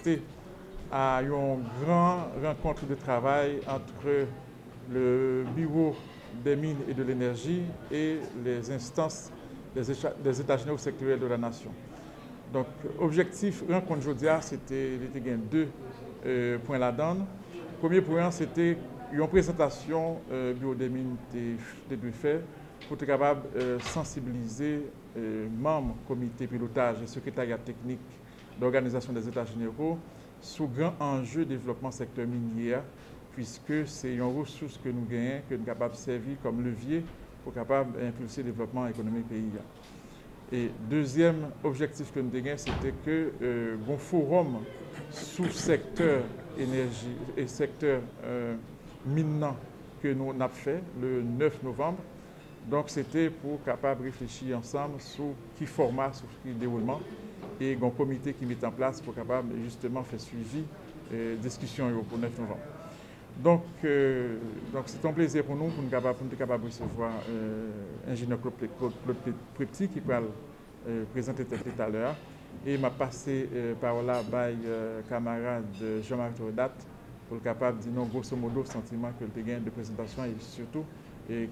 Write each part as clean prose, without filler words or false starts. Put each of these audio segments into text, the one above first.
assisté à une grande rencontre de travail entre le Bureau des mines et de l'énergie et les instances des États généraux sectoriels de la nation. Donc, objectif rencontre aujourd'hui, c'était deux points là-dedans. Premier point, c'était une présentation Bureau des mines de fait pour être capable de sensibiliser membres, comité pilotage et secrétariat technique d'organisation des États généraux sur grand enjeu de développement secteur minier, puisque c'est une ressource que nous gagnons, que nous sommes capables de servir comme levier pour capable impulser le développement économique du pays. Et deuxième objectif que nous avons, c'était que un forum sous secteur énergie et secteur minant que nous avons fait le 9 novembre. Donc c'était pour capable réfléchir ensemble sur qui format, sur qui déroulement et un comité qui met en place pour capable justement faire suivi discussion pour le 9 novembre. Donc c'est un plaisir pour nous être capables de recevoir l'ingénieur Claude Prepti qui va présenter tout à l'heure. Et m'a passé par là par camarade Jean-Marc Rodat pour être capable de dire grosso modo le sentiment que le gain de présentation et surtout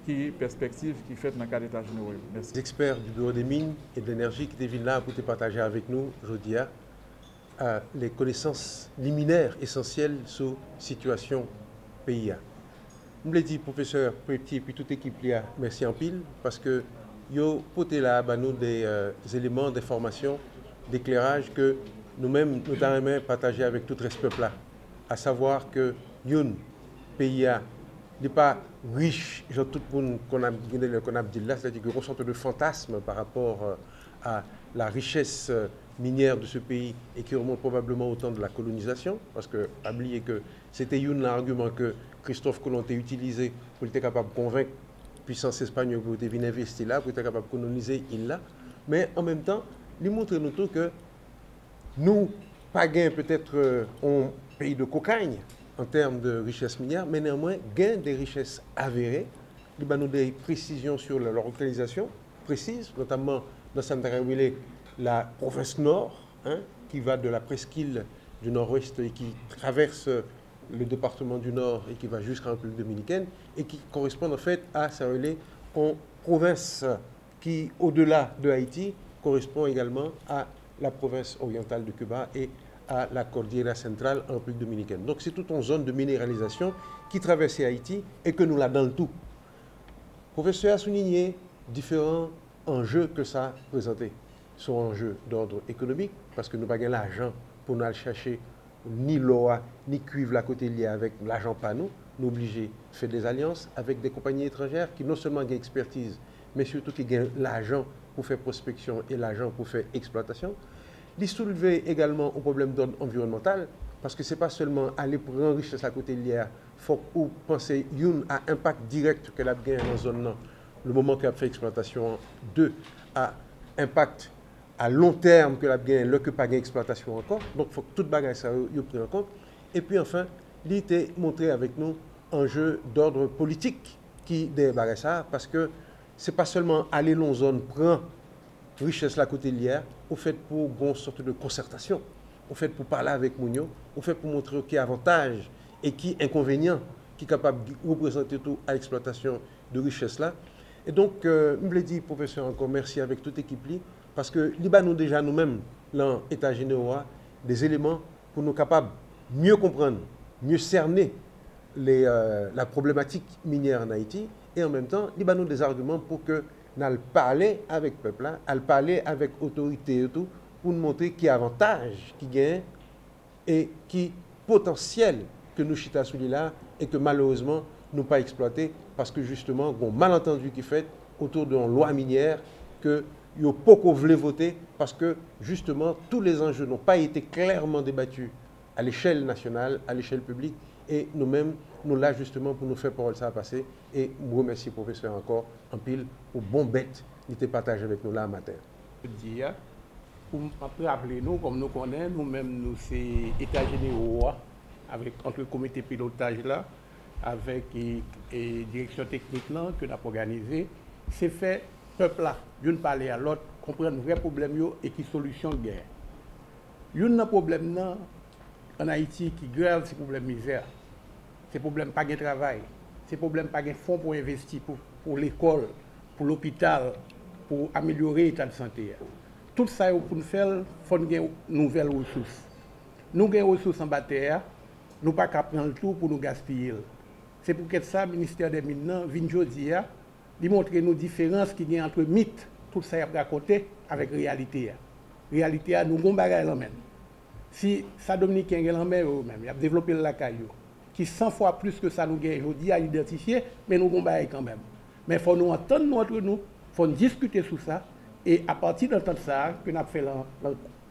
qui perspective qui fait dans le cadre d'État généraux. Merci. Les experts du Bureau des mines et de l'énergie qui viennent là pour partager avec nous aujourd'hui les connaissances liminaires essentielles sur la situation pays. Je me dit, professeur Prepti et puis toute l'équipe, merci en pile parce que vous portez là nous des éléments d'information, d'éclairage que nous-mêmes nous avons partagé avec tout le respect là. À savoir que le pays n'est pas riche, genre tout le monde qu'on a dit là, c'est-à-dire qu'on sorte de fantasme par rapport à la richesse minière de ce pays et qui remonte probablement au temps de la colonisation, parce que, pas oublier que c'était un argument que Christophe Colomb a utilisé pour être capable de convaincre la puissance espagnole pour venir investir là, pour être capable de coloniser l'île là. Mais en même temps, il montre nous que nous, pas gain peut-être un pays de cocagne en termes de richesse minière, mais néanmoins gain des richesses avérées. Il nous des précisions sur leur localisation précise, notamment dans Santarém, la province nord, qui va de la presqu'île du nord-ouest et qui traverse le département du Nord et qui va jusqu'en République dominicaine et qui correspond en fait à une province qui, au-delà de Haïti, correspond également à la province orientale de Cuba et à la Cordillera centrale en République dominicaine. Donc c'est toute une zone de minéralisation qui traverse Haïti et que nous l'a dans le tout. Le professeur a souligné différents enjeux que ça présentait. Sont enjeux d'ordre économique, parce que nous n'avons pas l'argent pour nous aller chercher ni l'eau, ni cuivre à côté lié avec l'argent pas nous. Nous obligés de faire des alliances avec des compagnies étrangères qui non seulement ont expertise, mais surtout qui ont l'argent pour faire prospection et l'argent pour faire exploitation. Il soulevait également un problème d'ordre environnemental, parce que ce n'est pas seulement aller prendre richesse à côté lié, il faut penser à impact direct que la gain dans la zone, le moment qu'elle fait exploitation, deux, à impact à long terme que la gain, le que pas gain exploitation encore. Donc, il faut que toute bagage ça y prenne en compte. Et puis, enfin, il était montré avec nous un jeu d'ordre politique qui débarrasse ça, parce que ce n'est pas seulement aller dans une zone, prendre richesse la côté lière, au fait pour une sorte de concertation, au fait pour parler avec Mounio, au fait pour montrer qui avantage et qui inconvénient qui est capable de représenter tout à l'exploitation de richesse là. Et donc, je me l'ai dit, professeur, encore merci avec toute l'équipe là, parce que nous déjà nous-mêmes, dans l'État général, des éléments pour nous capables de mieux comprendre, mieux cerner la problématique minière en Haïti, et en même temps, nous des arguments pour que nous parler avec le peuple, nous parler avec l'autorité et tout, pour nous montrer qui avantage, qui gagne, et qui potentiel que nous chita sous là et que malheureusement nous pas exploité parce que justement un malentendu qui fait autour d'une loi minière que il pas qu'on voulait voter parce que justement tous les enjeux n'ont pas été clairement débattus à l'échelle nationale, à l'échelle publique et nous-mêmes nous là justement pour nous faire parole ça passer et vous remercie professeur encore en pile pour bon bête qui était partagé avec nous là matin. Pour rappeler nous, comme nous connaissons, nous-mêmes, nous, c'est État généraux, avec, entre le comité pilotage là, avec et direction technique là, que nous avons organisé, c'est fait, peuple là, d'une parler à l'autre, comprendre le vrai problème et qui solution guerre. Un problème là, en Haïti qui grave, c'est problème misère. C'est problème pas de travail. C'est problème pas de fonds pour investir pour l'école, pour l'hôpital, pour améliorer l'état de santé. Tout ça, pour nous faire, il faut nous avoir de nouvelles ressources. Nous avons des ressources en bataille, nous ne pouvons pas prendre le tout pour nous gaspiller. C'est pour que ça, le ministère des Mines, vient aujourd'hui, de montrer nos différences qu'il y a entre mythes, tout ça est raconté, avec la réalité. La réalité, nous avons des choses. Si ça Dominicain est même, il a développé la caillou, qui 100 fois plus que ça nous gagne aujourd'hui à identifier, mais nous avons des choses quand même. Mais il faut nous entendre entre nous, il faut discuter sur ça, et à partir d'entendre ça, que nous avons fait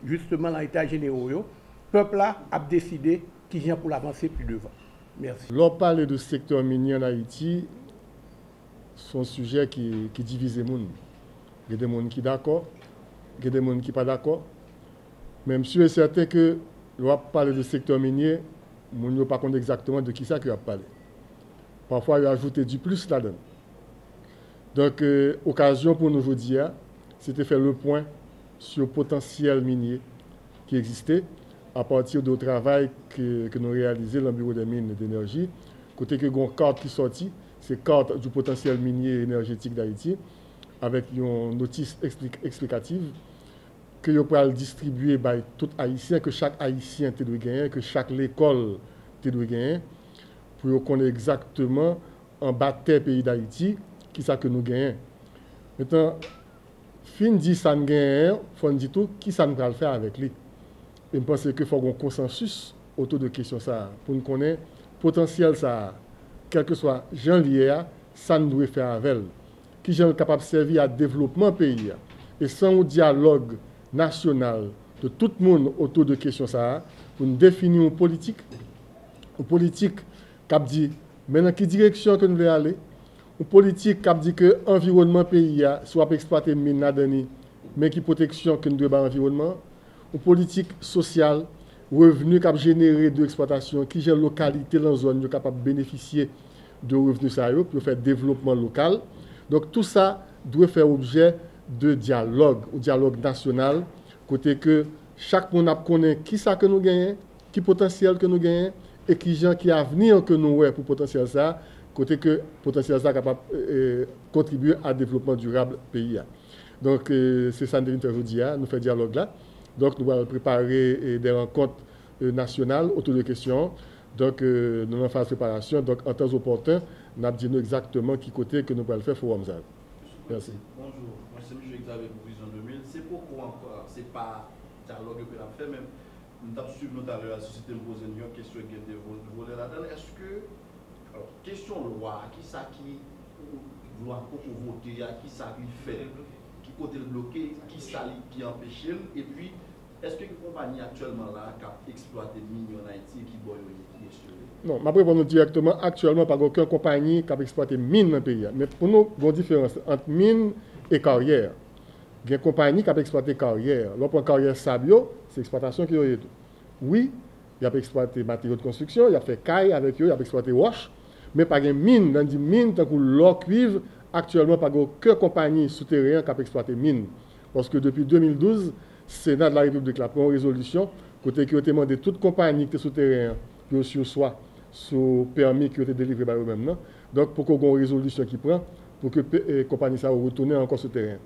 justement dans l'état général, le peuple a décidé qu'il vient pour l'avancer plus devant. Merci. Lorsqu'on parle du secteur minier en Haïti, c'est un sujet qui divise les gens. Il y a des gens qui sont d'accord, il y a des gens qui ne sont pas d'accord. Même sûr et certain que lorsqu'on parle du secteur minier, les gens ne savent pas exactement de qui ça qu'il a parlé. Parfois, il a ajouté du plus là-dedans. Donc, occasion pour nous aujourd'hui, c'était faire le point sur le potentiel minier qui existait à partir du travail que nous réalisons dans le bureau des mines d'énergie. Côté que une carte qui sortit, c'est carte du potentiel minier énergétique d'Haïti, avec une notice explicative que vous pouvez distribuer par tout Haïtien, que chaque Haïtien doit gagner, que chaque école doit gagner, pour connaître exactement en bas de pays d'Haïti qui ça que nous gagnons. Maintenant, fin dit ça nous gagne, faut dire tout qui ça nous va le faire avec lui. Et je pense qu'il faut un consensus autour de question ça pour nous connaître potentiel ça, quel que soit Jean lié, ça nous doit faire avec elle. Qui est capable de servir à développement pays et sans un dialogue national de tout le monde autour de question ça pour nous définir une politique qui dit maintenant quelle direction que nous voulons aller, une politique qui dit que l'environnement pays soit exploité mine mais qui protection que nous devons l'environnement, une politique sociale, revenu qui généré de l'exploitation, qui gère localité dans la zone, capable de bénéficier de revenus pour faire développement local. Donc tout ça doit faire objet de dialogue, ou dialogue national, côté que chaque monde connaît qui ça que nous gagnons, qui potentiel que nous gagnons, et qui gens qui avenir que nous avons pour potentiel ça, côté que potentiel ça capable contribuer à développement durable pays. Donc c'est ça nous aujourd'hui, nous fait dialogue là. Donc nous allons préparer des rencontres nationales autour de questions. Donc nous allons faire préparation. Donc en temps opportun, nous allons dire exactement qui côté que nous allons faire Forum ZAD. Merci. Bonjour, moi c'est M. Xavier pour Vision 2000. C'est pourquoi encore, c'est pas dialogue que nous avons fait, même nous avons suivi notamment la société nous poser une question qui est volée là-dedans. Est-ce que, alors, question loi, qui ça qui doit voter, qui ça qui fait, qui côté le bloqué, qui ça qui empêche, et puis est-ce que les compagnies actuellement là qui exploitent des mines en Haïti qui boivent les questions? Non, je réponds directement. Actuellement, pas aucune compagnie qui a exploité mines dans le pays. Mais pour nous, il y a une différence entre mines et carrière. Il y a une compagnie qui a exploité carrière. Lorsqu'on carrière sabio, c'est l'exploitation qui est tout. Oui, il a exploité matériaux de construction, il a fait caille avec eux, il a exploité roche, mais pas de mine. Dans des mines, tant que l'or cuivre, actuellement, pas aucune compagnie souterraine qui a exploité mines. Parce que depuis 2012, le Sénat de la République a pris une résolution côté qui a demandé toute compagnie qui est souterraine, qui sur soi, sous permis qui a été délivré par eux-mêmes. Donc, pour qu'on ait une résolution qui prend, pour que la compagnie ça retourne encore sur le terrain.